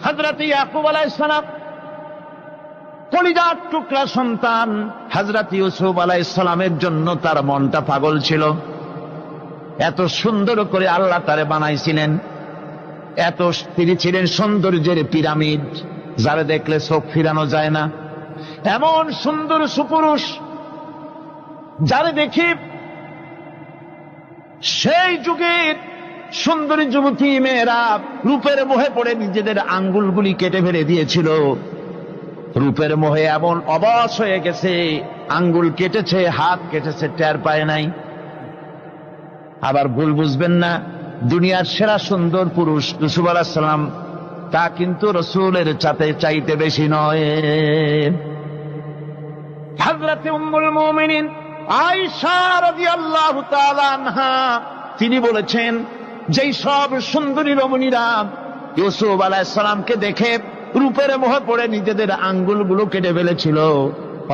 হযরত ইয়াকুব আলাইহিস সালাম কলিজার টুকরা সন্তান হযরত ইউসুফ আলাইহিস সালামের জন্য তার মনটা পাগল ছিল। এত সুন্দর করে আল্লাহ তারে বানাইছিলেন, এত তিনি ছিলেন সৌন্দর্যের পিরামিড, যারে দেখলে চোখ ফিরানো যায় না। এমন সুন্দর সুপুরুষ যারে দেখি সেই যুগের সুন্দরী যুবতী মেয়েরা রূপের মোহে পড়ে নিজেদের আঙ্গুলগুলি কেটে ফেলে দিয়েছিল। রূপের মোহে এমন অবশ হয়ে গেছে, আঙ্গুল কেটেছে, হাত কেটেছে, টের পায় নাই। আবার ভুল বুঝবেন না, দুনিয়ার সেরা সুন্দর পুরুষ ইউসুফ আলাইহিস সালাম, তা কিন্তু রাসূলের চাইতে বেশি নয়। হযরত উম্মুল মুমিনিন আয়েশা রাদিয়াল্লাহু তাআলা আনহা তিনি বলেছেন, যেই সব সুন্দরী রমণীরা ইউসুফ আলাইহিস সালামকে দেখে রূপের মোহে পড়ে নিজেদের আঙ্গুলগুলো কেটে ফেলেছিল,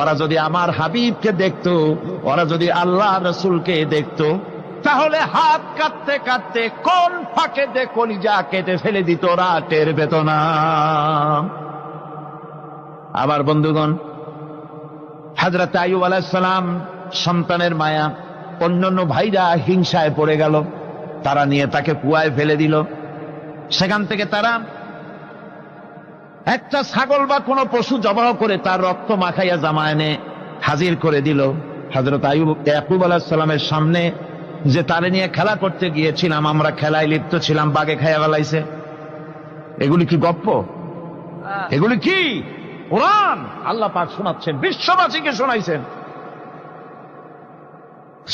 ওরা যদি আমার হাবিবকে দেখতো, ওরা যদি আল্লাহ রাসূলকে দেখতো, তাহলে হাত কাটতে কাটতে কোন ফাঁকে দিয়ে কলিজা কেটে ফেলে দিত, ওরা টের পেত না। আবার বন্ধুগণ, হযরত আইয়ুব আলাইহিস সালাম সন্তানের মায়া, অন্যান্য ভাইরা হিংসায় পড়ে গেল, তারা নিয়ে তাকে কুয়ায় ফেলে দিল। সেখান থেকে তারা একটা ছাগল বা কোনো পশু জবাহ করে তার রক্ত মাখাইয়া জামা এনে হাজির করে দিল হযরত ইয়াকুব আলাইহিস সালামের সামনে, যে তারে নিয়ে খেলা করতে গিয়েছিলাম, আমরা খেলায় লিপ্ত ছিলাম, বাগে খাইয়া ফেলাইছে। এগুলি কি গপ্প? এগুলি কি কোরআন? আল্লাহ পাক শোনাচ্ছেন, বিশ্ববাসীকে শোনাইছেন।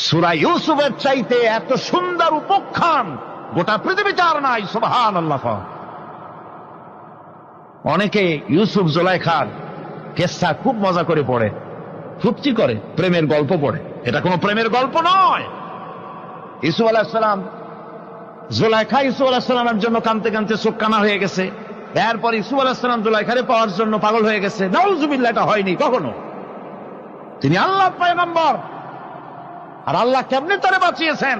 সূরা ইউসুফের চাইতে এত সুন্দর উপাখ্যান গোটা পৃথিবীতে আর নাই। সুবহানাল্লাহ। অনেকে ইউসুফ জুলাইখার কেসা খুব মজা করে পড়ে, ফুর্তি করে, প্রেমের গল্প পড়ে। এটা কোনো প্রেমের গল্প নয়। ইউসুফ আলাইহিস সালাম, জুলাইখা ইউসুফ আলাইহিস সালামের জন্য কাঁদতে কাঁদতে চোখ কানা হয়ে গেছে। এরপর ইউসুফ আলাইহিস সালাম জুলাইখারে পাওয়ার জন্য পাগল হয়ে গেছে। নাউজুবিল্লাহ, এটা হয়নি কখনো। তিনি আল্লাহর পয়গম্বর, আর আল্লাহ কেমনে তারে বাঁচিয়েছেন?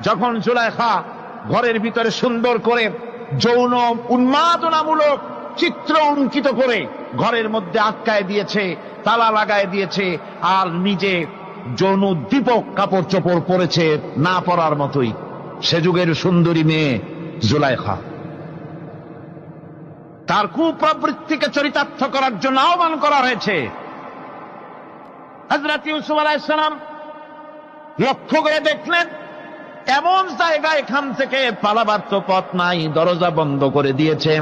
যখন জুলাইখা ঘরের ভিতরে সুন্দর করে যৌন উন্মাদনামূলক চিত্র অঙ্কিত করে ঘরের মধ্যে আটকায় দিয়েছে, তালা লাগায় দিয়েছে, আর নিজে যৌন দীপক কাপড় চোপড় পরেছে না পরার মতোই। সে যুগের সুন্দরী মেয়ে জুলাইখা, তার কুপ্রবৃত্তিকে চরিতার্থ করার জন্য আহ্বান করা হয়েছে। হযরত ইউসুফ আলাইহিস সালাম লক্ষ্য করে দেখলেন এমন জায়গা, এখান থেকে পালাবার তো পথ নাই, দরজা বন্ধ করে দিয়েছে।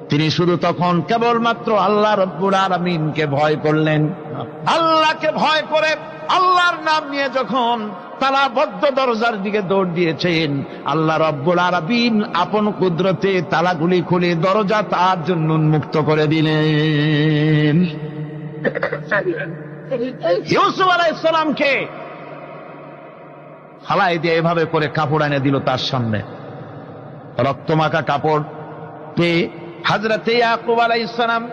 তিনি শুধু তখন কেবলমাত্র আল্লাহ রব্বুল আলামিনকে ভয় করলেন। আল্লাহকে ভয় করে আল্লাহর নাম নিয়ে যখন তালাবদ্ধ দরজার দিকে দৌড় দিয়েছেন, আল্লাহ রব্বুল আলামিন আপন কুদরতে তালাগুলি খুলে দরজা তার জন্য উন্মুক্ত করে দিলেন। ইউসুফ আলাইহিস সালামকে ফালাই দিয়ে এভাবে করে কাপড় এনে দিল তার সামনে, রক্তমাখা কাপড় পেয়ে হযরত ইয়াকুব আলাইহিস সালাম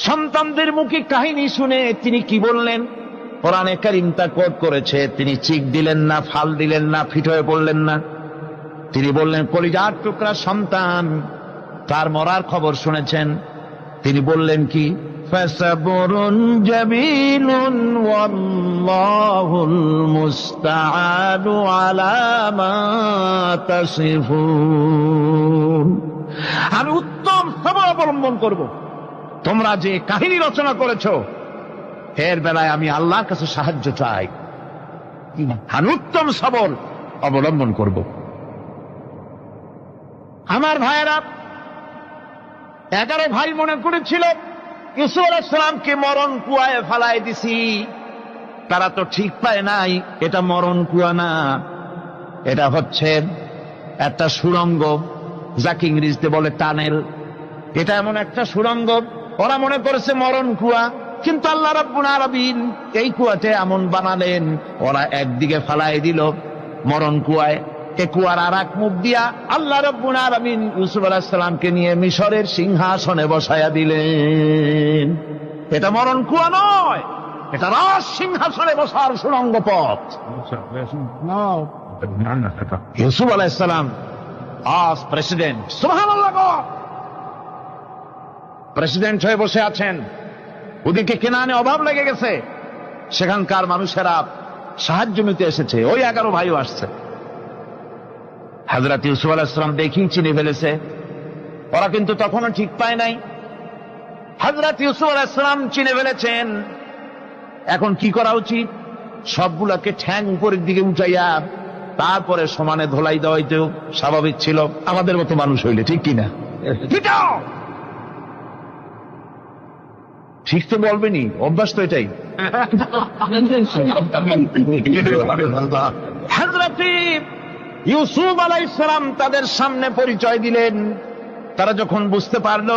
সন্তানদের মুখে কাহিনী শুনে তিনি কি বললেন? কোরআনে কারীম তা কোট করেছে। তিনি চিক দিলেন না, ফাল দিলেন না, ফিট হয়ে পড়লেন না। তিনি বললেন, কলিজার টুকরা সন্তান, তার মরার খবর শুনেছেন। তিনি বললেন কি? ফাসাবরুন জামিলুন ওয়াল্লাহুল মুস্তাআনু আলা মা তাসিফুন। আমি উত্তম সবর অবলম্বন করব। তোমরা যে কাহিনী রচনা করেছো এর বেলায় আমি আল্লাহর কাছে সাহায্য চাই। আমি উত্তম সবর অবলম্বন করব। আমার ভাইয়েরা, 11 ভাই মনে করেছিল ইউসুফ আলাইহিস সালামকে মরণ কুয়ায় ফালাই দিছি। তারা তো ঠিক পায় নাই, এটা মরণ কুয়া না, এটা হচ্ছে একটা সুড়ঙ্গ, যাকে ইংরেজিতে বলে টানেল। এটা এমন একটা সুড়ঙ্গ, ওরা মনে করেছে মরণ কুয়া, কিন্তু আল্লাহ রাব্বুল আলামিন এই কুয়াতে এমন বানালেন, ওরা একদিকে ফালাই দিল মরণ কুয়ায়, এ কুয়ার আর এক মুখ দিয়া আল্লাহ রাব্বুল আলামিন ইউসুফ আলাইহিস সালামকে নিয়ে মিশরের সিংহাসনে বসায়া দিলেন। এটা মরণ কুয়া নয়, এটা রাজ সিংহাসনে বসার সুড়ঙ্গ পথ। ইউসুফ আলাইহিস সালাম আজ প্রেসিডেন্ট, সুবহানাল্লাহ, প্রেসিডেন্ট হয়ে বসে আছেন। ওদিকে কেনানে অভাব লেগে গেছে, সেখানকার মানুষেরা সাহায্য নিতে এসেছে, ওই 11 ভাইও আসছে। হযরত ইউসুফ আলাইহিস সালাম দেখি চিনে ফেলেছে, ওরা কিন্তু তখনও ঠিক পায় নাই। হযরত ইউসুফ আলাইহিস সালাম চিনে ফেলেছেন। এখন কি করা উচিত? সবগুলাকে ঠ্যাং উপরের দিকে উঠাইয়া তারপরে সমানে ধোলাই দেওয়াইতেও স্বাভাবিক ছিল, আমাদের মতো মানুষ হইলে, ঠিক কিনা? ঠিক তো বলবেনি, অভ্যাস তো এটাই। হযরত ইউসুফ আলাইহিস সালাম তাদের সামনে পরিচয় দিলেন। তারা যখন বুঝতে পারল,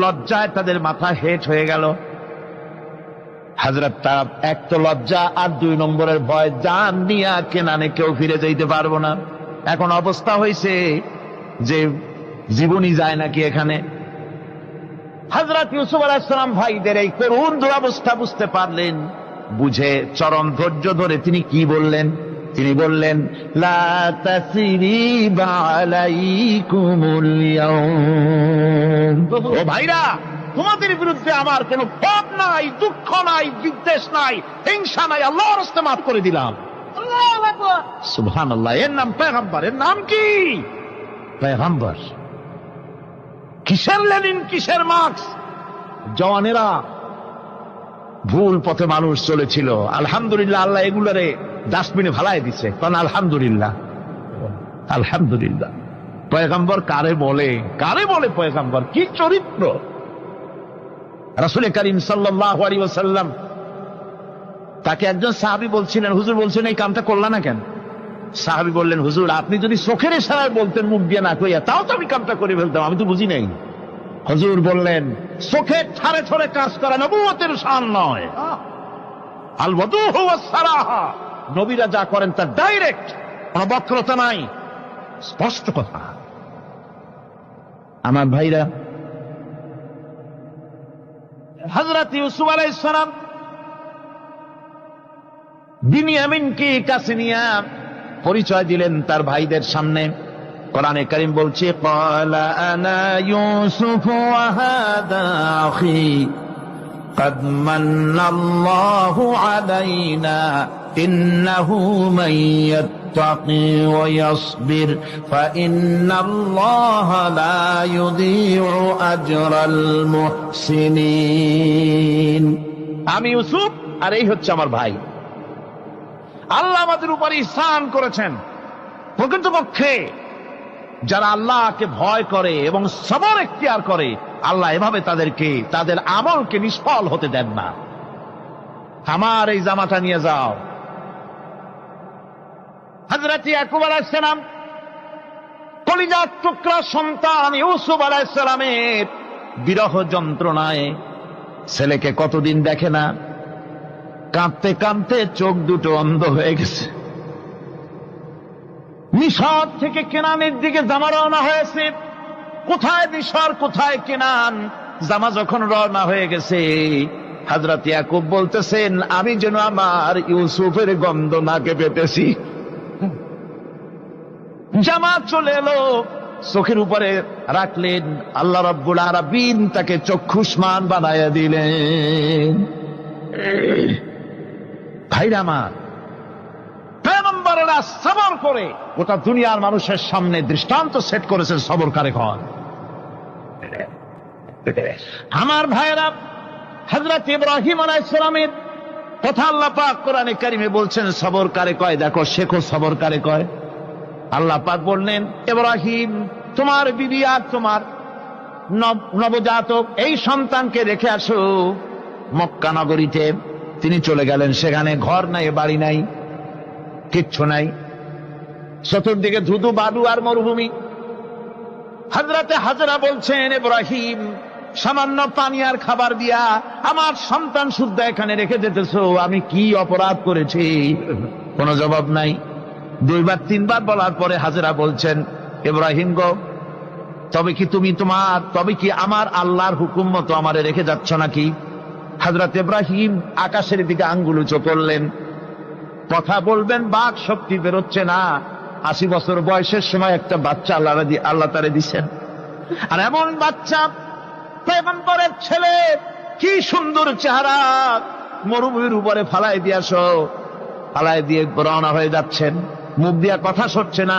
লজ্জায় তাদের মাথা হেট হয়ে গেল। হযরত তার এক তো লজ্জা, আর 2 নম্বরের ভয়, জান নিয়ে কেনানে কেউ ফিরে যাইতে পারবো না। এখন অবস্থা হয়েছে যে জীবনই যায় নাকি এখানে। হযরত ইউসুফ আলাইহিস সালাম ভাইদের এই করুণ দুরবস্থা বুঝতে পারলেন, বুঝে চরম ধৈর্য ধরে তিনি কি বললেন? তিনি বললেন, লা তাসরিবা আলাইকুমুল ইয়াউম। ও ভাইরা, তোমাদের বিরুদ্ধে আমার কোনো পাপ নাই, দুঃখ নাই, বিদ্বেষ নাই, হিংসা নাই, আল্লাহর রাস্তায় মাফ করে দিলাম। আল্লাহু আকবার, সুবহানাল্লাহ। এর নাম পয়গম্বর। এর নাম কি? পয়গম্বর। কিসের লেনিন, কিসের মার্কস? জওয়ানেরা, ভুল পথে মানুষ চলেছিল, আলহামদুলিল্লাহ আল্লাহ এগুলারে ডাস্টবিনে ফালাই দিছে। কারণ আলহামদুলিল্লাহ, আলহামদুলিল্লাহ। পয়গম্বর কারে বলে? কারে বলে পয়গম্বর? কি চরিত্র! রাসূল করিম সাল্লাল্লাহু আলাইহি ওয়াসাল্লাম, তাকে একজন সাহাবী বলছিলেন, হুজুর বলছেন এই কামটা করলা না কেন? সাহাবী বললেন, হুজুর আপনি যদি চোখের ইশারায় বলতেন, মুখ দিয়ে না কইয়া, তাও তো আমি কামটা করে ফেলতাম, আমি তো বুঝি নাই। হুজুর বললেন, চোখের ঠারে ঠারে কাজ করা নবুয়তের শান নয়। আল ওয়াদুহু ওয়াস সারাহা, নবীরা যা করেন তা ডাইরেক্ট, কোনো বক্রতা নাই, স্পষ্ট কথা। আমার ভাইরা, হযরত ইউসুফ আলাইহিস সালাম বিনিয়ামিনকে কাছে নিয়ে পরিচয় দিলেন তার ভাইদের সামনে। কোরআনে কারীম বলছে, ক্বালা আনা ইউসুফ ওয়া হাদা আখি قد من الله علينا إنه من يتقي ويصبر فإن الله لا يضيع أجر المحسنين। আমি ইউসুফ, আর এই হচ্ছে আমার ভাই। আল্লাহ আমাদের উপর ইহসান করেছেন। প্রকৃতপক্ষে যারা আল্লাহকে ভয় করে এবং সবর এখতিয়ার করে, আল্লাহ এভাবে তাদেরকে, তাদের আমলকে নিষ্ফল হতে দেন না। আমার এই জামাটা নিয়ে যাও। হযরত ইয়াকুব আলাইহিস সালাম, কলিজার টুকরা সন্তান ইউসুফ আলাইহিস সালামের বিরহ যন্ত্রণায় ছেলেকে কতদিন দেখে না, কাঁদতে কাঁদতে চোখ দুটো অন্ধ হয়ে গেছে। মিশর থেকে কেনানের দিকে জামা রওনা হয়েছে। কোথায় মিশর, কোথায় কেনান? জামা যখন রওনা হয়ে গেছে, হযরত ইয়াকুব বলতেছেন, আমি যেন আমার ইউসুফের গন্ধ নাকে পেতেছি। জামা চলে এলো, চোখের উপরে রাখলেন, আল্লাহ রাব্বুল আলামিন তাকে চক্ষুষ্মান বানায়া দিলেন। ভাইরা আমার, পয়গম্বরেরা সবর করে গোটা দুনিয়ার মানুষের সামনে দৃষ্টান্ত সেট করেছেন সবর কারে কয়। আমার ভাইরা, হযরত ইব্রাহিম আলাইহিস সালামের কথা আল্লাহ পাক কোরআনে কারিমে বলছেন সবর কারে কয়। দেখো, শেখো সবর কারে কয়। আল্লাহ পাক বললেন, ইব্রাহিম, তোমার বিবি আর তোমার নবজাতক এই সন্তানকে রেখে আসো মক্কা নগরীতে। তিনি চলে গেলেন। সেখানে ঘর নাই, বাড়ি নাই, কিচ্ছু নাই, চতুর্দিকে ধুধু বালু আর মরুভূমি। হযরতে হাজরা বলছেন, ইব্রাহিম, সামান্য পানি আর খাবার দিয়া আমার সন্তান শুদ্ধ এখানে রেখে যেতেছো, আমি কি অপরাধ করেছি? কোনো জবাব নাই। 2 বার 3 বার বলার পরে হাজরা বলছেন, ইব্রাহিম গো, তবে কি আমার আল্লাহর হুকুম মতো আমারে রেখে যাচ্ছ নাকি? হযরত ইব্রাহিম আকাশের দিকে আঙ্গুল উঁচু করলেন। কথা বলবেন, বাক শক্তি বেরোচ্ছে না। 80 বছর বয়সের সময় একটা বাচ্চা আল্লাহ তারে দিছেন। আর এমন বাচ্চা, পয়গম্বরের ছেলে, কি সুন্দর চেহারা, মরুভূমির উপরে ফালাই দিয়ে রওনা হয়ে যাচ্ছেন, মুখ দিয়া কথা সরছে না,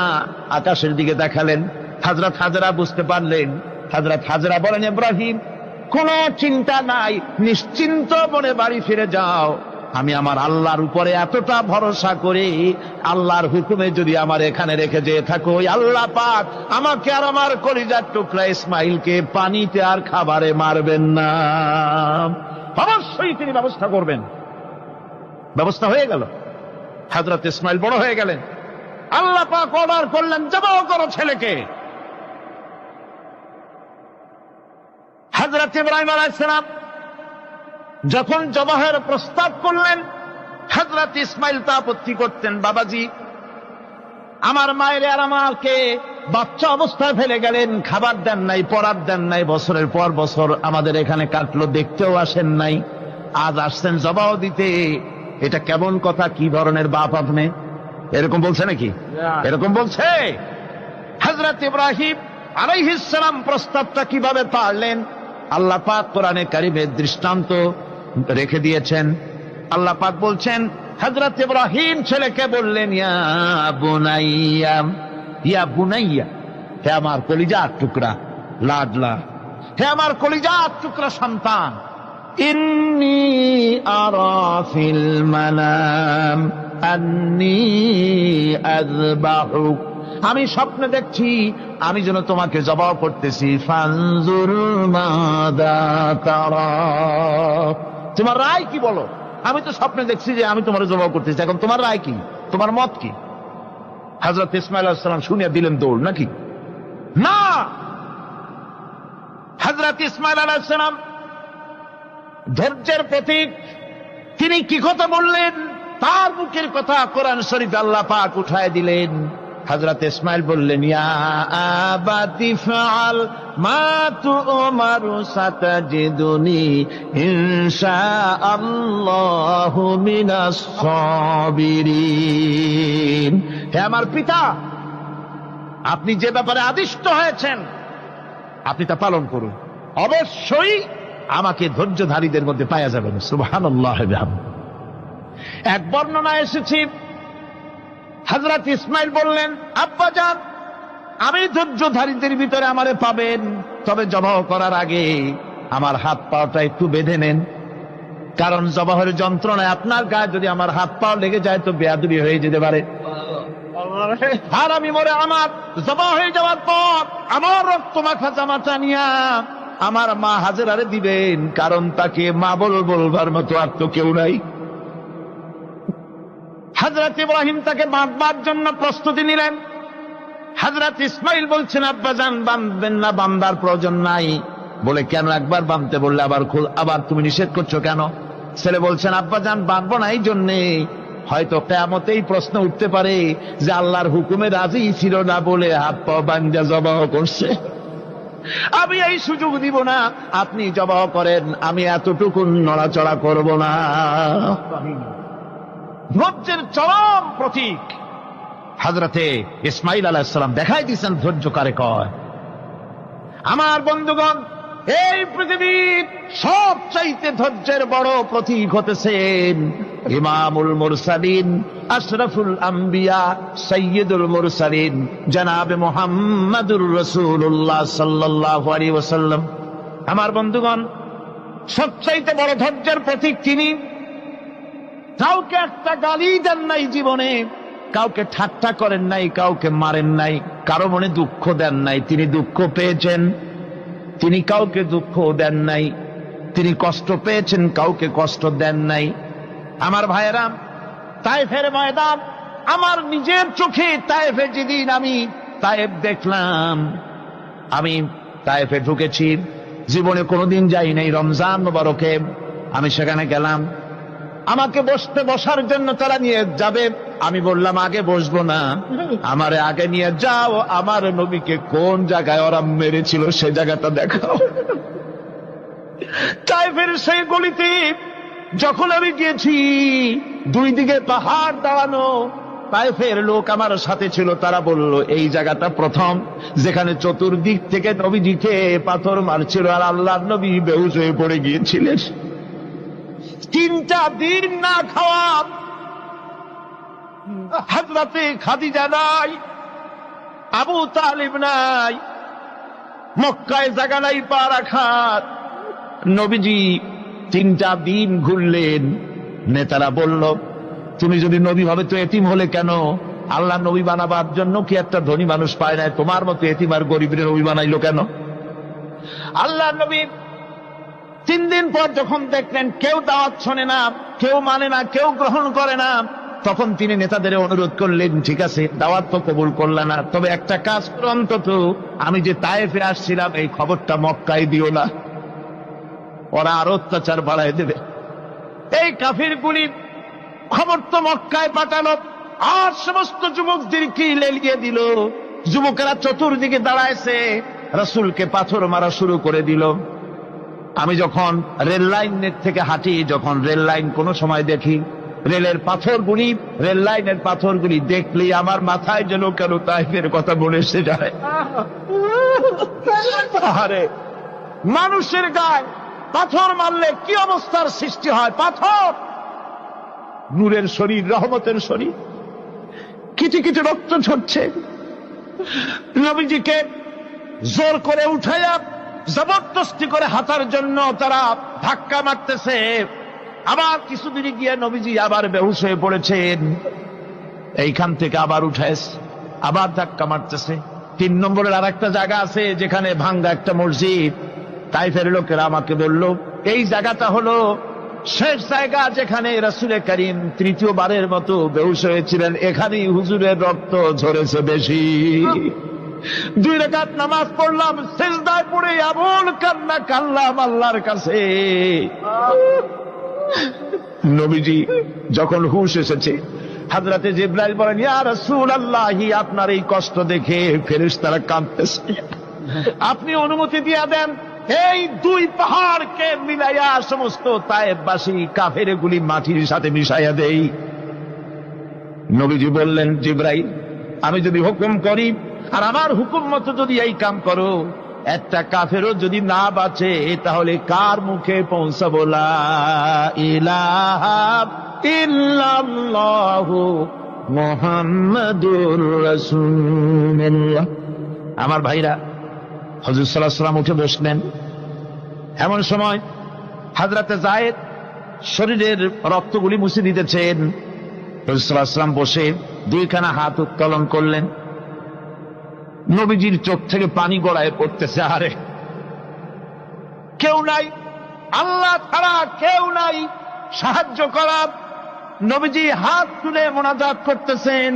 আকাশের দিকে দেখালেন। হযরত হাজরা বুঝতে পারলেন। হযরত হাজরা বলেন, ইব্রাহিম, কোনো চিন্তা নাই, নিশ্চিন্ত মনে বাড়ি ফিরে যাও। আমি আমার আল্লাহর উপরে এতটা ভরসা করি, আল্লাহর হুকুমে যদি আমার এখানে রেখে যেয়ে থাকো, আল্লাহ পাক আমাকে আর আমার কলিজার টুকরা ইসমাইলকে পানিতে আর খাবারে মারবেন না, অবশ্যই তিনি ব্যবস্থা করবেন। ব্যবস্থা হয়ে গেল। হযরত ইসমাইল বড় হয়ে গেলেন। আল্লাহ পাক অর্ডার করলেন, জবাহ করো ছেলেকে। হযরত ইব্রাহিম আলাইহিস সালাম যখন জবাহের প্রস্তাব করলেন, হযরত ইসমাইল তা আপত্তি করতেন, বাবাজি, আমার মায়ের আর আমাকে বাচ্চা অবস্থায় ফেলে গেলেন, খাবার দেন নাই, পরার দেন নাই, বছরের পর বছর আমাদের এখানে কাটলো, দেখতেও আসেন নাই, আজ আসছেন জবাহ দিতে, এটা কেমন কথা? কি ধরনের বাপ আপনি? এরকম বলছে নাকি? এরকম বলছে। হযরত ইব্রাহিম আলাইহিস সালাম প্রস্তাবটা কিভাবে পারলেন? আল্লাহ পাক কোরআনে কারিমে দৃষ্টান্ত রেখে দিয়েছেন। আল্লাহ পাক বলছেন, হযরত ইব্রাহিম ছেলেকে বললেন, ইয়া বুনাইয়া, ইয়া বুনাইয়া, হে আমার কলিজার টুকরা লাডলা, হে আমার কলিজার টুকরা সন্তান, ইন্নী আরা ফিল মানাম আন্নী আযবাহুক, আমি স্বপ্নে দেখছি আমি যেন তোমাকে জবাহ করতেছি, ফানজুর মাযা তারা, তোমার রায় কি বলো? আমি তো স্বপ্নে দেখছি যে আমি তোমার জবাহ করতেছি, এখন তোমার রায় কি, তোমার মত কি? হযরত ইসমাঈল আলাইহিস সালাম শুনিয়া দিলেন দৌড়, নাকি? না, হযরত ইসমাঈল আলাইহিস সালাম ধৈর্যের প্রতীক, তিনি কি কথা বললেন? তার মুখের কথা কোরআন শরীফে আল্লাহ পাক উঠায় দিলেন। হযরত ইসমাঈল বললেন, ইয়া আবাতি ফাআল মা তু'মারু সাতাজিদুনি ইনশাআল্লাহু মিনাস সাবিরিন, হে আমার পিতা, আপনি যে ব্যাপারে আদিষ্ট হয়েছেন আপনি তা পালন করুন, অবশ্যই আমাকে ধৈর্যধারীদের মধ্যে পাওয়া যাবেন। সুবহানাল্লাহ। এক বর্ণনা এসেছে, হযরত ইসমাঈল বললেন, আব্বাজান, আমি ধৈর্যধারীদের ভিতরে আমারে পাবেন, তবে জবাহ করার আগে আমার হাত পাটা একটু বেঁধে নেন, কারণ জবাহের যন্ত্রণায় আপনার গায়ে যদি আমার হাত পা লেগে যায় তো বেয়াদবি হয়ে যেতে পারে। আর আমি মরে আমার জবাহ হয়ে যাওয়ার পর আমার রক্ত মাখা জামাটা নিয়া আমার মা হাজেরারে দিবেন, কারণ তাকে মা বলবার মতো আর তো কেউ নাই। হযরত ইব্রাহিম তাকে বাঁধবার জন্য প্রস্তুতি নিলেন। হযরত ইসমাঈল বলছেন, আব্বাজান, বাঁধবেন না, বাঁধার প্রয়োজন নাই। বলে, কেন? একবার বাঁধতে বললে আবার তুমি নিষেধ করছো কেন? ছেলে বলছেন, আব্বাজান, বাঁধবো না এই জন্যে, হয়তো কিয়ামতেই প্রশ্ন উঠতে পারে যে আল্লাহর হুকুমে রাজি ছিল না বলে হাত পা বাঁধা জবাহ করছে, আমি এই সুযোগ দিব না, আপনি জবাহ করেন, আমি এতটুকু নড়াচড়া করব না। ধৈর্যের চরম প্রতীক হযরতে ইসমাঈল আলাইহিস সালাম দেখাই দিয়েছেন ধৈর্য কারে কয়। আমার বন্ধুগণ, এই পৃথিবীর সবচাইতে ধৈর্যের বড় প্রতীক হতেছেন ইমামুল মুরসালিন, আশরাফুল আম্বিয়া, সাইয়্যিদুল মুরসালিন, জনাবে মুহাম্মাদুর রাসূলুল্লাহ সাল্লাল্লাহু আলাইহি ওয়াসাল্লাম। আমার বন্ধুগণ, সবচাইতে বড় ধৈর্যের প্রতীক তিনি। কাউকে একটা গালি দেন নাই জীবনে, কাউকে ঠাট্টা করেন নাই, কাউকে মারেন নাই, কারো মনে দুঃখ দেন নাই। তিনি দুঃখ পেয়েছেন, তিনি কাউকে দুঃখ দেন নাই। তিনি কষ্ট পেয়েছেন, কাউকে কষ্ট দেন নাই। আমার ভাইয়েরা, তায়েফের ময়দান, আমার নিজের চোখে তায়েফে যেদিন আমি তায়েফ দেখলাম, আমি তায়েফে ঢুকেছি, জীবনে কোনোদিন যাই নাই। রমজান মোবারকে আমি সেখানে গেলাম, আমাকে বসার জন্য তারা নিয়ে যাবে। আমি বললাম, আগে বসবো না, আমারে আগে নিয়ে যাও, আমার নবীকে কোন জায়গায় ওরা মেরেছিল সে জায়গাটা দেখাও। তায়েফের সেই গলিতে যখন আমি গিয়েছি, দুই দিকে পাহাড় দাঁড়ানো, তায়েফের লোক আমার সাথে ছিল, তারা বলল এই জায়গাটা প্রথম যেখানে চতুর্দিক থেকে নবীজিকে পাথর মারছিল আর আল্লাহর নবী বেহুশ হয়ে পড়ে গিয়েছিলেন। 3টা দিন না খাওয়া, হযরতে খাদিজা নাই, আবু তালিব নাই, মক্কায় জায়গা নাই পা রাখার। নবীজি 3টা দিন ঘুরলেন। নেতারা বলল তুমি যদি নবী হবে তো এতিম হলে কেন? আল্লাহ নবী বানাবার জন্য কি একটা ধনী মানুষ পায় না? তোমার মতো এতিম আর গরিবের নবী বানাইলো কেন? আল্লাহ নবী 3 দিন পর যখন দেখলেন কেউ দাওয়াত শোনে না, কেউ মানে না, কেউ গ্রহণ করে না, তখন তিনি নেতাদের অনুরোধ করলেন ঠিক আছে দাওয়াত তো কবুল করলে না, তবে একটা কাজ করো, অন্তত আমি যে তায়েফে আসছিলাম এই খবরটা মক্কায় দিও না, ওরা আরো অত্যাচার বাড়ায় দেবে। এই কাফিরগুলি খবর তো মক্কায় পাঠালো আর সমস্ত যুবকদেরকে লেলিয়ে দিল। যুবকেরা চতুর্দিকে দাঁড়াইছে, রাসূলকে পাথর মারা শুরু করে দিল। আমি যখন রেল লাইনের থেকে হাঁটি, যখন রেল লাইন কোনো সময় দেখি, রেলের পাথরগুলি, রেল লাইনের পাথরগুলি দেখলে আমার মাথায় যেন কেন তায়েফের কথা মনে এসে যায়। আরে মানুষের গায়ে পাথর মারলে কি অবস্থার সৃষ্টি হয়? পাথর নূরের শরীর, রহমতের শরীর, কিছু কিছু রক্ত ঝরছে। নবীজিকে জোর করে উঠাইয়া জবরদস্তি করে হাঁটার জন্য তারা ধাক্কা মারতেছে। আবার কিছুদিন গিয়ে নবীজি আবার বেহুশ হয়ে পড়েছেন, এইখান থেকে আবার উঠাইছে, আবার ধাক্কা মারতেছে। 3 নম্বরের আর একটা জায়গা আছে যেখানে ভাঙ্গা একটা মসজিদ। তায়েফের লোকেরা আমাকে বলল এই জায়গাটা হলো শেষ জায়গা যেখানে রাসূল করিম 3য়বারের মতো বেহুশ হয়েছিলেন, এখানেই হুজুরের রক্ত ঝরেছে বেশি। 2 রাকাত নামাজ পড়লাম, সিজদায় পড়ে এমন কান্না কাঁদলাম আল্লাহর কাছে। নবীজি যখন হুঁশ এসেছে, হযরতে জিবরাইল বলেন ইয়া রাসূলুল্লাহ, আপনার এই কষ্ট দেখে ফেরেশতারা কাঁদতেছে, আপনি অনুমতি দিয়ে দেন এই 2 পাহাড়কে মিলাইয়া সমস্ত তায়েফবাসী কাফেরগুলি মাটির সাথে মিশাইয়া দেই। নবীজি বললেন জিবরাইল, আমি যদি হুকুম করি আর আমার হুকুম মতো যদি এই কাম করো, একটা কাফেরও যদি না বাঁচে তাহলে কার মুখে পৌঁছাবো লা ইলাহা ইল্লাল্লাহু মুহাম্মাদুর রাসূলুল্লাহ। আমার ভাইরা, হযরত সাল্লাল্লাহু আলাইহি ওয়াসাল্লাম উঠে বসলেন। এমন সময় হযরতে যায়েদ শরীরের রক্তগুলি মুছে দিতেছেন। হযরত সাল্লাল্লাহু আলাইহি ওয়াসাল্লাম বসে 2খানা হাত উত্তোলন করলেন। নবীজির চোখ থেকে পানি গড়ায় পড়তেছে। আরে কেউ নাই, আল্লাহ ছাড়া কেউ নাই সাহায্য করার। নবীজি হাত তুলে মোনাজাত করতেছেন,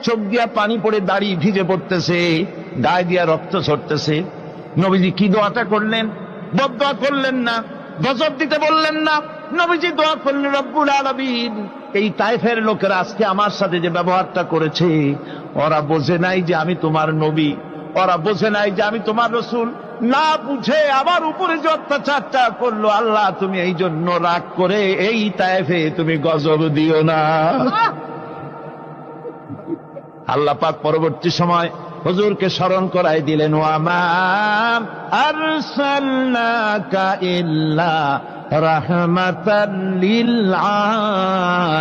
চোখ দিয়া পানি পড়ে দাড়ি ভিজে পড়তেছে, গায়ে দিয়া রক্ত ঝরতেছে। নবীজি কি দোয়াটা করলেন? বদদোয়া করলেন না, গজব দিতে বললেন না। নবীজি দোয়া করলেন রব্বুল আলামিন, এই তায়েফের লোকেরা আজকে আমার সাথে যে ব্যবহারটা করেছে, ওরা বোঝে নাই যে আমি তোমার নবী, ওরা বোঝে নাই যে আমি তোমার রাসূল, না বুঝে আমার উপরে যে অত্যাচারটা করলো, আল্লাহ তুমি এই জন্য রাগ করে এই তায়েফে তুমি গজব দিও না। আল্লাহ পাক পরবর্তী সময় হুজুরকে স্মরণ করাই দিলেন, ওয়া মা আরসালনাকা ইল্লা রাহমাতাল লিল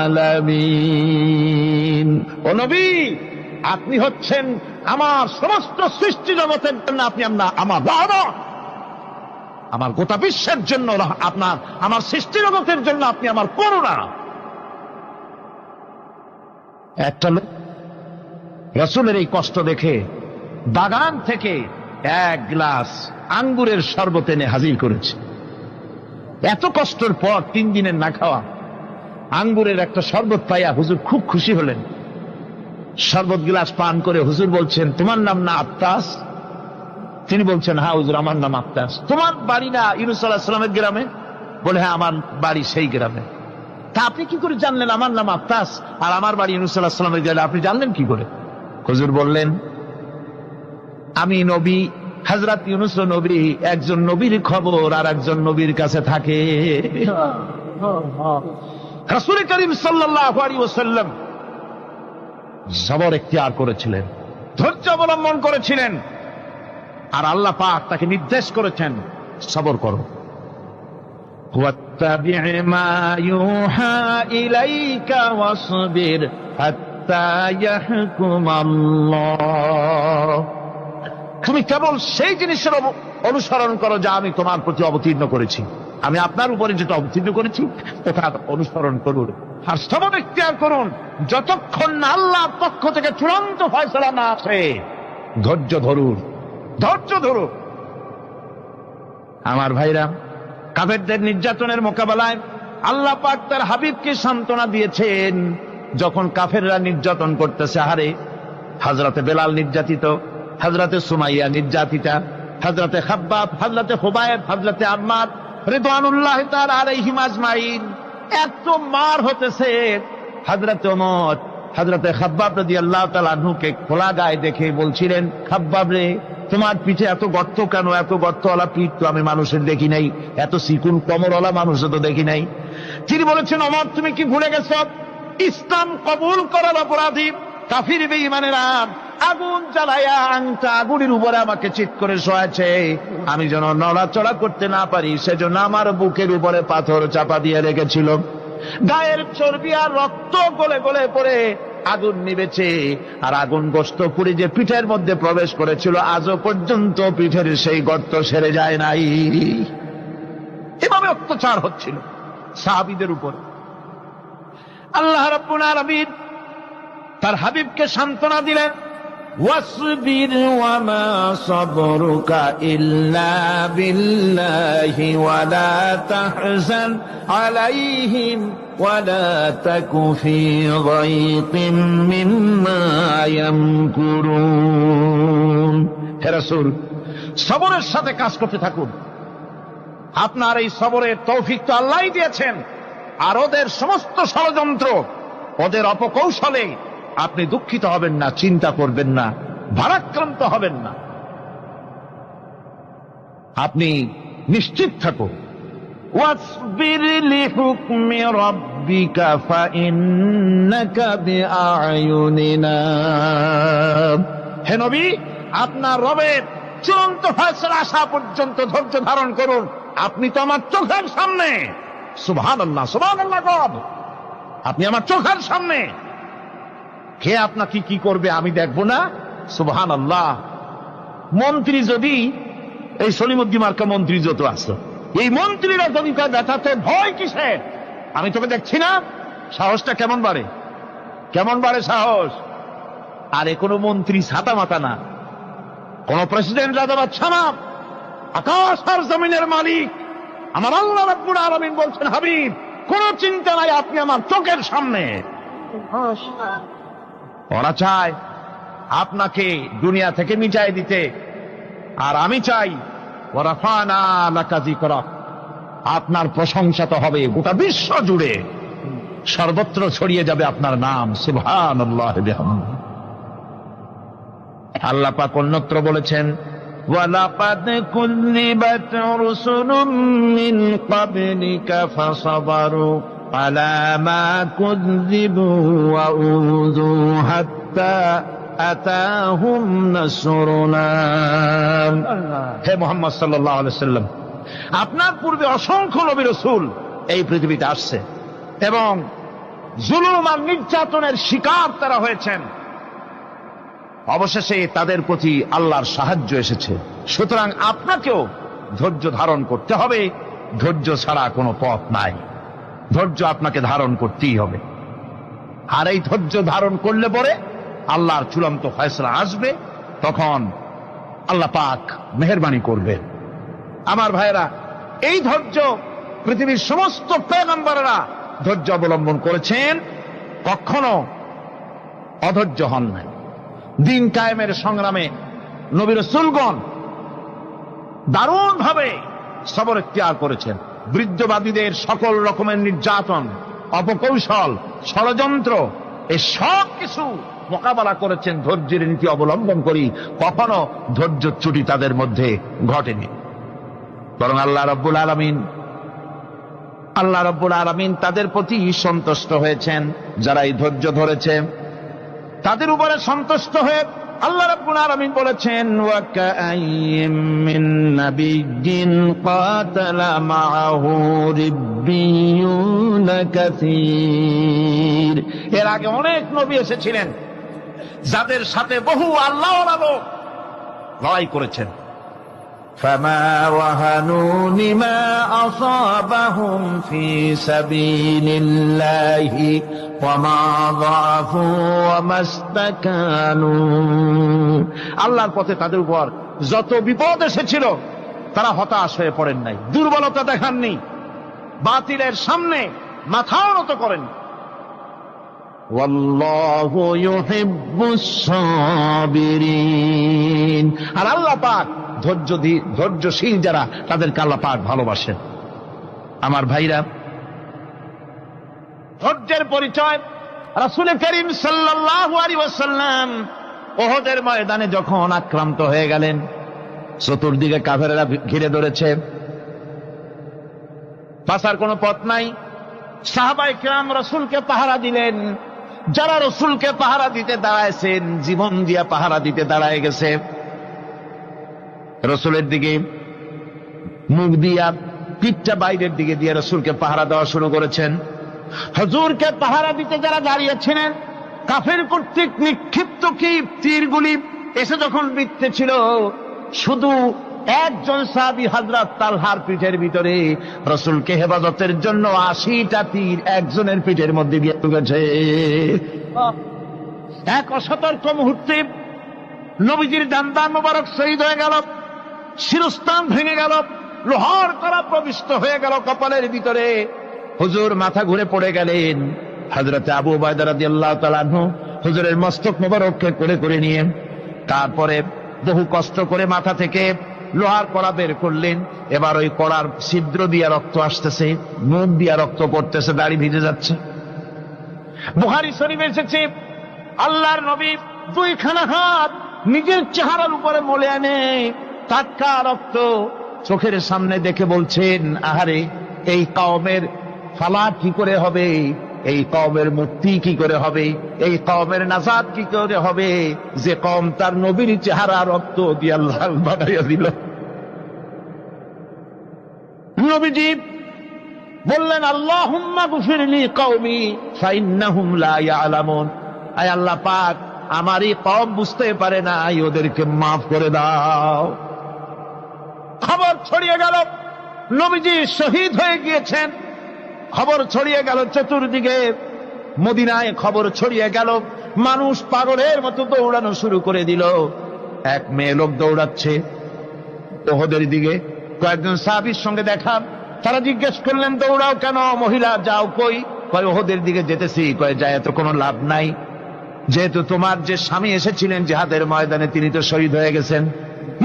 আলামিন। ও নবী, আপনি হচ্ছেন আমার সমস্ত সৃষ্টি জগতের জন্য, আপনি আমার রহমত, আমার গোটা বিশ্বের জন্য আপনার, আমার সৃষ্টি জগতের জন্য আপনি আমার করুণা। একটা লোক রাসূলের এই কষ্ট দেখে বাগান থেকে 1 গ্লাস আঙ্গুরের শরবত এনে হাজির করেছে। এত কষ্টের পর 3 দিনের না খাওয়া আঙ্গুরের একটা শরবত পাইয়া হুজুর খুব খুশি হলেন। শরবত গ্লাস পান করে হুজুর বলছেন, তোমার নাম না আত্তাস? তিনি বলছেন, হ্যাঁ হুজুর আমার নাম আত্তাস। তোমার বাড়ি না ইউনূস আলাইহিস সালামের গ্রামে? বলে হ্যাঁ আমার বাড়ি সেই গ্রামে। তা আপনি কি করে জানলেন আমার নাম আত্তাস আর আমার বাড়ি ইউনূস আলাইহিস সালামের গ্রামে? আপনি জানলেন কি করে? হুজুর বললেন, আমি নবী, হযরত ইউনূস নবী, একজন নবীর খবর আর একজন নবীর কাছে থাকে। রাসূল করিম সাল্লাল্লাহু আলাইহি ওয়াসাল্লাম সবর ইখতিয়ার করেছিলেন, ধৈর্য অবলম্বন করেছিলেন। আর আল্লাহ পাক তাকে নির্দেশ করেছেন, সবর করো। واتبع ما يوحى إليك واصبر حتى يحكم الله। তুমি কেবল সেই জিনিসের অনুসরণ করো যা আমি তোমার প্রতি অবতীর্ণ করেছি। আমি আপনার উপরে যেটা অবতীর্ণ করেছি ওটা অনুসরণ করুন, আর সবর ইখতিয়ার করুন যতক্ষণ না আল্লাহর পক্ষ থেকে চূড়ান্ত ফয়সালা না আসে। ধৈর্য ধরুন, ধৈর্য ধরুন। আমার ভাইরা, কাফেরদের নির্যাতনের মোকাবেলায় আল্লাহ পাক তার হাবিবকে সান্ত্বনা দিয়েছেন। যখন কাফেররা নির্যাতন করতেছে, হারে হযরতে বেলাল নির্যাতিত, হযরতে সুমাইয়া নির্যাতিতা, হযরতে খাব্বাব, হযরতে খুবাইব, হযরতে আম্মার রিদওয়ানুল্লাহ তাআলা আলাইহিম আজমাইন, এত মার হতেছে। হযরতে ওমর হযরতে খাব্বাব রাদিয়াল্লাহু তাআলা আনহুকে খোলা গায়ে দেখে বলছিলেন, খাব্বাব রে, তোমার পিঠে এত গর্ত কেন? এত গর্তওয়ালা পিঠ তো আমি মানুষের দেখি নাই, এত চিকুন কমরওয়ালা মানুষও তো দেখি নাই। তিনি বলেছেন, ওমর তুমি কি ভুলে গেছ? ইসলাম কবুল করার অপরাধী কাফির বেঈমানেরা আগুন জ্বালায়া আংটা আগুনের উপরে আমাকে চিৎ করে শোয়াছে। আমি যেন নড়াচড়া করতে না পারি সেজন্য আমার বুকের উপরে পাথর চাপা দিয়ে রেখেছিল। গায়ের চর্বি আর রক্ত গলে গলে পড়ে আগুন নিবেছে, আর আগুন গোশত পুড়ে যে পিঠের মধ্যে প্রবেশ করেছিল আজও পর্যন্ত পিঠের সেই গর্ত সেরে যায় নাই। এভাবে অত্যাচার হচ্ছিল সাহাবীদের উপর। আল্লাহ রাব্বুল আলামিন তার হাবিবকে সান্ত্বনা দিলেন, ওয়াসবির ওয়ামা সাবরুকা ইল্লা বিল্লাহি ওয়ালা তাহজান আলাইহিম ওয়ালা তাকু ফি যায়কিম মিম্মা ইয়ামকুরুন। হে রাসূল, সবরের সাথে কাজ করতে থাকুন। আপনার এই সবরের তৌফিক তো আল্লাহই দিয়েছেন, আর ওদের সমস্ত ষড়যন্ত্র, ওদের অপকৌশলে আপনি দুঃখিত হবেন না, চিন্তা করবেন না, ভারাক্রান্ত হবেন না। আপনি নিশ্চিত থাকুন। ওয়াসবির লিহুকমি রাব্বিকা ফাইন্নাকা বিআয়ুনিনা। হে নবী, আপনার রবের চূড়ান্ত ফয়সালা আসা পর্যন্ত ধৈর্য ধারণ করুন। আপনি তো আমার চোখের সামনে। সুবহানাল্লাহ, সুবহানাল্লাহ গড, আপনি আমার চোখের সামনে। কে আপনাকে কি করবে আমি দেখবো না? সুবহানাল্লাহ। মন্ত্রী যদি, এই সলিমুদ্দিন মার্কা মন্ত্রী যত আছে, এই মন্ত্রীরা যদি কয় ব্যথাতে ভয় কিসে, আমি তোকে দেখছি না? সাহসটা কেমন বাড়ে, কেমন বাড়ে সাহস। আরে কোনো মন্ত্রী ছাতা মাতা না, কোন প্রেসিডেন্ট রাজা বাদশা না, আকাশ আর জমিনের মালিক আমার আল্লাহ রাব্বুল আলামিন বলছেন, হাবিব কোন চিন্তা নাই, আপনি আমার চোখের সামনে। ওরা চায় আপনাকে দুনিয়া থেকে মিটাই দিতে, আর আমি চাই ওয়ারাফানা লাকা যিকরাক, আপনার প্রশংসা তো হবে গোটা বিশ্ব জুড়ে, সর্বত্র ছড়িয়ে যাবে আপনার নাম। সুবহানাল্লাহ বিহামদিহি। আল্লাহ পাক অন্যত্র বলেছেন, ওয়ালাকাদ কুযযিবাত রুসুলুম মিন ক্বাবলিকা ফাসাবারু আলা মা কুযযিবু ওয়া উযু হাত্তা আতাহুম নাসরুনা। হে মুহাম্মদ সাল্লাল্লাহু আলাইহি ওয়াসাল্লাম, আপনার পূর্বে অসংখ্য নবী রাসূল এই পৃথিবীতে আসছে এবং জুলুম আর নির্যাতনের শিকার তারা হয়েছেন। অবশেষে তাদের প্রতি আল্লাহর সাহায্য এসেছে। সুতরাং আপনাকেও ধৈর্য ধারণ করতে হবে। ধৈর্য ছাড়া কোনো পথ নাই, ধৈর্য আপনাকে ধারণ করতেই হবে। আর এই ধৈর্য ধারণ করলে পরে আল্লাহর চূড়ান্ত ফয়সালা আসবে, তখন আল্লাহ পাক মেহেরবানি করবেন। আমার ভাইয়েরা, এই ধৈর্য পৃথিবীর সমস্ত পয়গম্বরেরা ধৈর্য অবলম্বন করেছেন, কখনো অধৈর্য হন নাই। দিন কায়েমের সংগ্রামে নবী রাসূলগণ দারুণ ভাবে সবর ইখতিয়ার করেছেন। বৃদ্ধবাদীদের সকল রকমের নির্যাতন, অপকৌশল, ষড়যন্ত্র, এই সব কিছু মোকাবেলা করেছেন ধৈর্যের নীতি অবলম্বন করি। কখনো ধৈর্যচ্যুতি তাদের মধ্যে ঘটেনি, বরং আল্লাহ রাব্বুল আলামিন তাদের প্রতি সন্তুষ্ট হয়েছেন যারা এই ধৈর্য ধরেছে। তাদের উপরে সন্তুষ্ট হয়ে আল্লাহ রাব্বুল আলামিন বলেছেন, ওয়া কাআইয়্যিম মিন নাবিয়্যিন কাতালা মাআহু রিব্বিয়ুনা কাসীর। এর আগে অনেক নবী এসেছিলেন যাদের সাথে বহু আল্লাহওয়ালা লোক লড়াই করেছেন। فما وهنوا لما أصابهم في سبيل الله وما ضعفوا وما استكانوا। আল্লাহর পথে তাদের উপর যত বিপদ এসেছিল তারা হতাশ হয়ে পড়েন নাই, দুর্বলতা দেখাননি, বাতিলের সামনে মাথাও নত করেন। ওয়াল্লাহু ইউহিব্বুস সাবিরিন। আর আল্লাহ পাক ধৈর্যশীল যারা তাদেরকে আল্লাহ পাক ভালোবাসেন। আমার ভাইরা, ধৈর্যের পরিচয় রাসূল করিম সাল্লাল্লাহু আলাইহি ওয়াসাল্লাম উহুদের ময়দানে যখন আক্রান্ত হয়ে গেলেন, চতুর্দিকে কাফেররা ঘিরে ধরেছে, বাঁচার কোনো পথ নাই। সাহাবায়ে কেরাম রাসূলকে পাহারা দিলেন। যারা রাসূলকে পাহারা দিতে দাঁড়ায়ছেন, জীবন দিয়া পাহারা দিতে দাঁড়ায় গেছে, রাসূলের দিকে মুখ দিয়া, পিঠটা বাইরের দিকে দিয়ে রাসূলকে পাহারা দেওয়া শুরু করেছেন। হুজুরকে পাহারা দিতে যারা দাঁড়িয়েছিলেন, কাফের কর্তৃক নিক্ষিপ্ত কি তীরগুলি এসে যখন বিঁধতেছিল, শুধু একজন সাহাবী হযরত তালহার পিঠের ভিতরে রাসূলকে হেফাজতের জন্য 80টা তীর একজনের পিঠের মধ্যে দিয়ে ঢুকেছে। এক অসতর্ক মুহূর্তে নবীজির দান্দান মোবারক শহীদ হয়ে গেল, শিরস্থান ভেঙে গেল, লোহার কড়া প্রবিষ্ট হয়ে গেল কপালের ভিতরে। হুজুর মাথা ঘুরে পড়ে গেলেন। হযরত আবু উবাইদা রাদিয়াল্লাহু তাআলা আনহু হুজুরের মস্তক মোবারককে কোলে করে নিয়ে তারপরে বহু কষ্ট করে মাথা থেকে লোহার কড়া বের করলেন। এবার ওই কড়ার ছিদ্র দিয়া রক্ত আসতেছে, মুখ দিয়া রক্ত পড়তেছে, দাড়ি ভিজে যাচ্ছে। বুখারী শরীফে এসেছে, আল্লাহর নবী দুইখানা হাত নিজের চেহারার উপরে মলে আনে টাটকা রক্ত চোখের সামনে দেখে বলছেন, আহারে, এই কওমের ফালা কি করে হবে, এই কওমের মুক্তি কি করে হবে, এই কওমের নাজাত কি করে হবে, যে কওম তার নবীর চেহারা রক্ত দিয়ে লাল বানাইয়া দিল। নবীজি বললেন, আল্লাহুম্মা গফিরলি কওমি ফাইন্নাহুম লা ইয়ালামুন। আয় আল্লাহ পাক, আমার এই কওম বুঝতে পারে না, ওদেরকে মাফ করে দাও। খবর ছড়িয়ে গেল নবীজি শহীদ হয়ে গিয়েছেন। খবর ছড়িয়ে গেল চতুর্দিকে, মদিনায় খবর ছড়িয়ে গেল। মানুষ পাগলের মতো দৌড়ানো শুরু করে দিল। এক মেয়ে লোক দৌড়াচ্ছে উহুদের দিকে, কয়েকজন সাহাবীর সঙ্গে দেখা। তারা জিজ্ঞেস করলেন, দৌড়াও কেন মহিলা, যাও কই? কয় উহুদের দিকে যেতেছি। কয় যায় তো কোনো লাভ নাই, যেহেতু তোমার যে স্বামী এসেছিলেন জিহাদের ময়দানে তিনি তো শহীদ হয়ে গেছেন।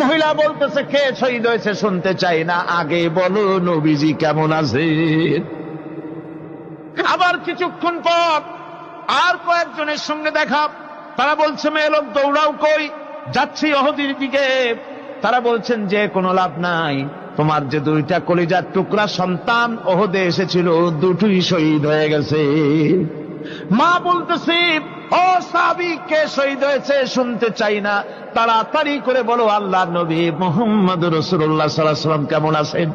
মহিলা বলতেছে, কে শহীদ হয়েছে শুনতে চাই না, আগে বলো নবীজি কেমন আছে। আবার কিছুক্ষণ পর আর কয়েকজনের সঙ্গে দেখা। তারা বলছে, মেয়ে লোক দৌড়াও কই? যাচ্ছি উহুদের দিকে। তারা বলছেন, যে কোনো লাভ নাই, তোমার যে দুইটা কলিজার টুকরা সন্তান উহুদে এসেছিল দুটোই শহীদ হয়ে গেছে। মা বলতেছে, ও সাহাবী, কে শহীদ হয়েছে শুনতে চাই না, তাড়াতাড়ি করে বলো আল্লাহর নবী মুহাম্মদুর রাসূলুল্লাহ সাল্লাল্লাহু আলাইহি ওয়াসাল্লাম কেমন আছেন।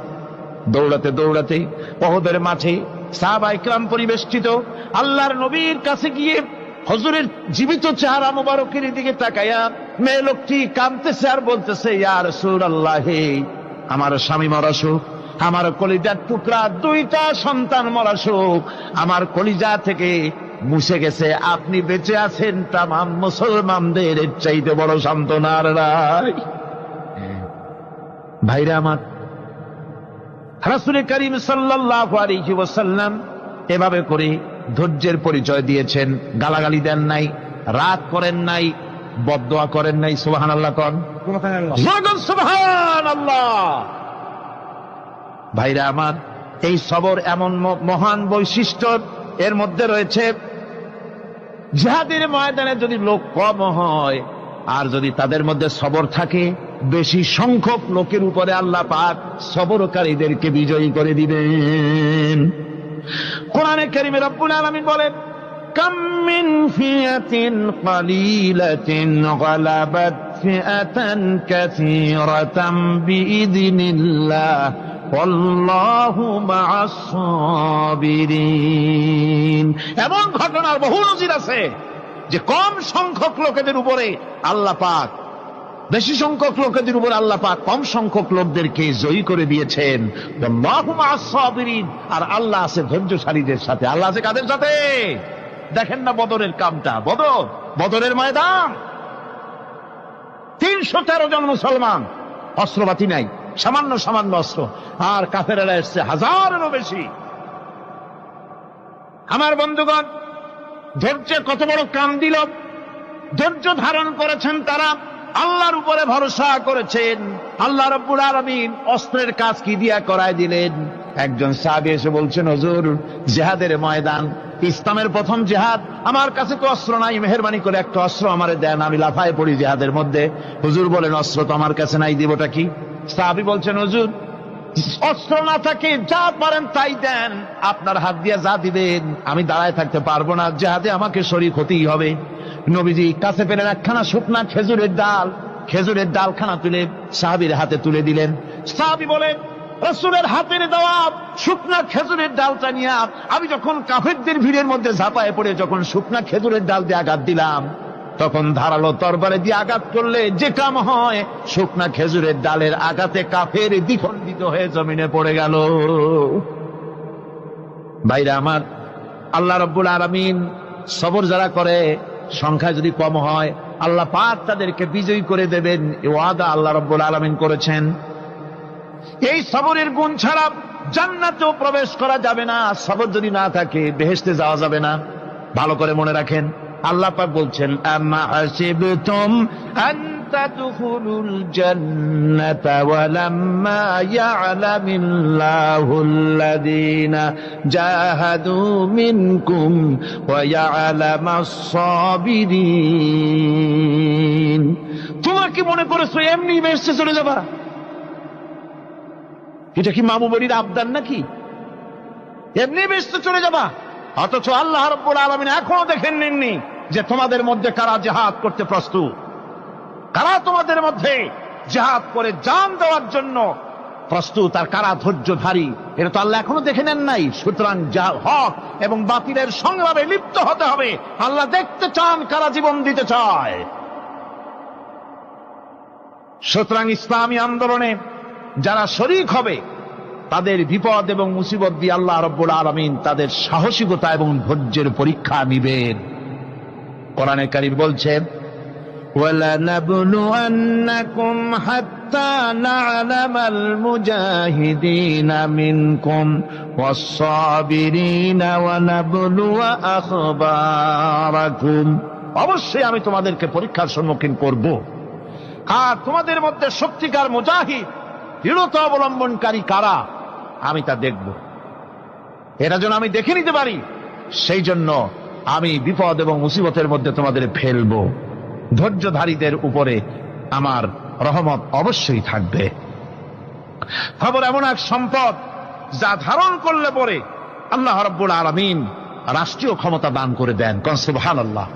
দৌড়াতে দৌড়াতে উহুদের মাঠে সাহাবায়ে কেরাম পরিবেষ্টিত। আল্লাহর নবীর কাছে গিয়ে হুজুরের জীবিত চেহারা মোবারকের দিকে তাকায়া মেয়ে লোকটি কাঁদতেছে আর বলতেছে, ইয়া রাসূলুল্লাহ, আমার স্বামী মরা শোক, আমার কলিজার টুকরা দুইটা সন্তান মরা শোক আমার কলিজা থেকে মুছে গেছে, আপনি বেঁচে আছেন, তামাম মুসলমানদের চাইতে বড় সান্ত্বনা আর নাই। ভাইরা আমার, রাসূল করিম সাল্লাল্লাহু আলাইহি ওয়াসাল্লাম এভাবে করে ধৈর্যের পরিচয় দিয়েছেন। গালাগালি দেন নাই, রাগ করেন নাই, বদদোয়া করেন নাই। সুবহানাল্লাহ কোন সুবহানাল্লাহ। ভাইরা আমার, এই সবর এমন মহান বৈশিষ্ট্য এর মধ্যে রয়েছে। জিহাদের ময়দানে যদি লোক কম হয় আর যদি তাদের মধ্যে সবর থাকে, বেশি সংখ্যক লোকের উপরে আল্লাহ পাক সবরকারীদেরকে বিজয়ী করে দিবেন। কোরআনে কারীমে রব্বুল আলামিন বলেন, কাম মিন ফিয়াতিন কালিলাতিন গালাবাত ফিআতান কাসীরাতাম বিইযনিল্লাহ আল্লাহু মা'আস সাবিরিন। এমন ঘটনার বহু নজির আছে যে কম সংখ্যক লোকেদের উপরে আল্লাহ পাক, বেশি সংখ্যক লোকেদের উপর আল্লাহ পাক কম সংখ্যক লোকদেরকে জয়ী করে দিয়েছেন। আল্লাহু মা'আস সাবিরিন, আর আল্লাহ আছে ধৈর্যশালীদের সাথে। আল্লাহ আছে কাদের সাথে? দেখেন না বদরের কামটা, বদরের ময়দান, 313 জন মুসলমান, অস্ত্রপাতি নাই, সামান্য সামান্য অস্ত্র, আর কাফেরেরা এসছে হাজারেরও বেশি। আমার বন্ধুগণ, ধৈর্যের কত বড় কাম দিল! ধৈর্য ধারণ করেছেন তারা, আল্লাহর উপরে ভরসা করেছেন। আল্লাহ রাব্বুল আলামিন অস্ত্রের কাজ কি দিয়া করায় দিলেন। একজন সাহাবী এসে বলছেন, হুজুর, জিহাদের ময়দান, ইসলামের প্রথম জিহাদ, আমার কাছে তো অস্ত্র নাই, মেহেরবানি করে একটা অস্ত্র আমারে দেন, আমি লাফায় পড়ি জিহাদের মধ্যে। হুজুর বলেন, অস্ত্র তো আমার কাছে নাই, দিবটা কি? সাহাবী বলছেন, হুজুর, অস্ত্র না থাকে যা পারেন তাই দেন, আপনার হাত দিয়ে যা দিবেন আমি দাঁড়ায় থাকতে পারবো না, জিহাদে আমাকে শরীক হতেই হবে। নবীজি কাছে পেলেন একখানা শুকনা খেজুরের ডালখানা তুলে সাহাবীর হাতে তুলে দিলেন। সাহাবী বলেন, রাসূলের হাতের দেওয়া শুকনা খেজুরের ডালটা নিয়ে আমি যখন কাফেরদের ভিড়ের মধ্যে ঝাঁপায় পড়ে যখন শুকনা খেজুরের ডাল দিয়ে আঘাত দিলাম, তখন ধারালো তরবারে দিয়ে আঘাত করলে যে কাম হয়, শুকনা খেজুরের ডালের আঘাতে কাফের দ্বিখণ্ডিত হয়ে জমিনে পড়ে গেল। ভাইরা আমার, আল্লাহ রাব্বুল আলামিন সবর যারা করে, সংখ্যা যদি কম হয়, আল্লাহ পাক তাদেরকে বিজয়ী করে দেবেন, এই ওয়াদা আল্লাহ রাব্বুল আলামিন করেছেন। এই সবরের গুণ ছাড়া জান্নাতেও প্রবেশ করা যাবে না। সবর যদি না থাকে বেহেশতে যাওয়া যাবে না। ভালো করে মনে রাখেন, আল্লাহ পাক বলছেন, আম্মা হাসিবতুম আন তাদখুলুল জান্নাতা ওয়া লাম্মা ইয়া'লামিল্লাহুল্লাযীনা জাহাদু মিনকুম ওয়া ইয়া'লামাস সাবিরিন। তোমরা কি মনে করেছো এমনি বেহেশতে চলে যাবা? এটা কি মামু বাড়ির আবদার নাকি? এমনি বেহেশতে চলে যাবা? অথচ আল্লাহ রাব্বুল আলামিন এখনো দেখেন নেননি যে তোমাদের মধ্যে কারা জিহাদ করতে প্রস্তুত, কারা তোমাদের মধ্যে জিহাদ করে জান দেওয়ার জন্য প্রস্তুত, আর কারা ধৈর্যধারী, এটা তো আল্লাহ এখনো দেখে নেন নাই। সুতরাং হক এবং বাতিলের সংগ্রামে লিপ্ত হতে হবে। আল্লাহ দেখতে চান কারা জীবন দিতে চায়। সুতরাং ইসলামী আন্দোলনে যারা শরীক হবে, তাদের বিপদ এবং মুসিবত দিয়ে আল্লাহ রাব্বুল আলামিন তাদের সাহসিকতা এবং ধৈর্যের পরীক্ষা নিবেন। কোরআনে কারীম বলছে, وَلَنَبْلُوَنَّكُمْ حَتَّى نَعْلَمَ الْمُجَاهِدِينَ مِنكُمْ وَالصَّابِرِينَ وَنَبْلُوَ أَخْبَارَكُمْ। অবশ্যই আমি তোমাদেরকে পরীক্ষার সম্মুখীন করব, আর তোমাদের মধ্যে সত্যিকার মুজাহিদ, দৃঢ়তা অবলম্বনকারী কারা, আমি তা দেখব। এটা যেন আমি দেখে নিতে পারি, সেই জন্য আমি বিপদ এবং মুসিবতের মধ্যে তোমাদের ফেলবো। ধৈর্যধারীদের উপরে আমার রহমত অবশ্যই থাকবে। খবর এমন এক সম্পদ যা ধারণ করলে পরে আল্লাহ রাব্বুল আলামিন রাষ্ট্রীয় ক্ষমতা দান করে দেন। কোন সুবহানাল্লাহ,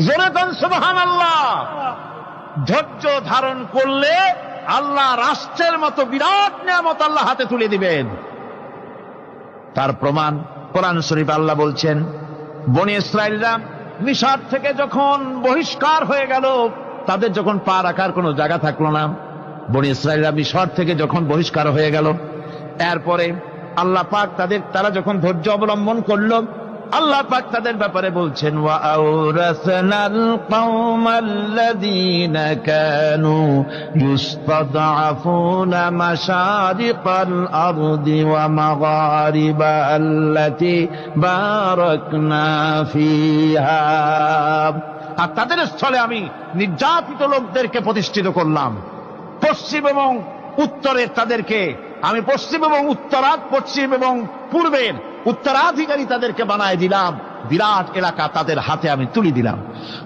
জোরে কোন সুবহানাল্লাহ। ধৈর্য ধারণ করলে আল্লাহ রাষ্ট্রের মতো বিরাট নিয়ামত আল্লাহ হাতে তুলে দিবেন। তার প্রমাণ কোরআন শরীফ আল্লাহ বলছেন, বনি ইসরাইলরা মিশর থেকে যখন বহিষ্কার হয়ে গেল, তাদের যখন পা রাখার কোনো জায়গা থাকলো না, বনি ইসরাইলরা মিশর থেকে যখন বহিষ্কার হয়ে গেল, এরপরে আল্লাহ পাক তারা যখন ধৈর্য অবলম্বন করলো, আল্লাহ পাক তাদের ব্যাপারে বলছেন, ওয়া আওরাসনাল কওমাল্লাযীনা কানু ইউস্তাদআফুনা মাশারিকাল আরদি ওয়া মাগারিবা আল্লাতী বারাকনা ফিহা। আর তাদের স্থলে আমি নির্যাতিত লোকদেরকে প্রতিষ্ঠিত করলাম। পশ্চিম এবং উত্তরের তাদেরকে আমি পশ্চিম এবং পূর্বের উত্তরাধিকারী তাদেরকে বানায় দিলাম। বিরাট এলাকা তাদের হাতে আমি তুলে দিলাম।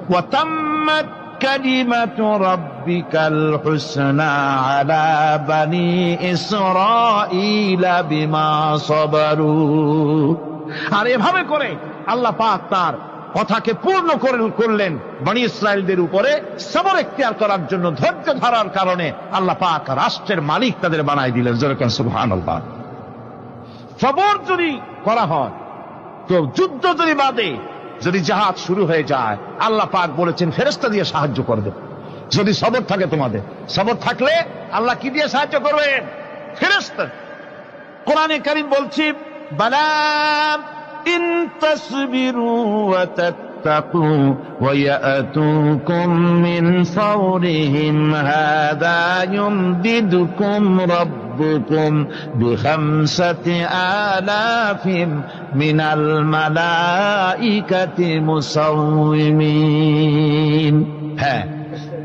ওয়া তাম্মাত কালিমাতু রাব্বিকাল হুসনা আলা বানি ইসরাঈলা বিমা সাবারু। আর এভাবে করে আল্লাহ পাক তার কথাকে পূর্ণ করলেন বনি ইসরায়েলদের উপরে সবর এখতিয়ার করার জন্য, ধৈর্য ধরার কারণে আল্লাহ পাক রাষ্ট্রের মালিক তাদের বানাই দিলেন। যেরকম সুবহানাল্লাহ। সবর যদি করা হয় তো যুদ্ধ যদি বাদে, যদি জাহাজ শুরু হয়ে যায়, আল্লাহ পাক বলেছেন ফেরেশতা দিয়ে সাহায্য করবে। যদি সবর থাকে তোমাদের, সবর থাকলে আল্লাহ কি দিয়ে সাহায্য করবেন? ফেরেশতা। কোরআনে কারীম বলছি, বালা ইন তাসবিরু ওয়া তাত্তাকু ওয়া ইয়াতুকুম মিন ফাওরিহিম হাদা ইউমদিদুকুম রাব্বুকুম বিখামসাতি আলাফিন মিনাল মালাইকাতি মুসাউমিন। হ্যাঁ,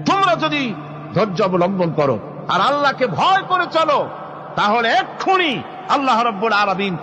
তোমরা যদি ধৈর্য অবলম্বন করো আর আল্লাহকে ভয় করে চলো, তাহলে এক্ষুনি আল্লাহ রাব্বুল আলামিন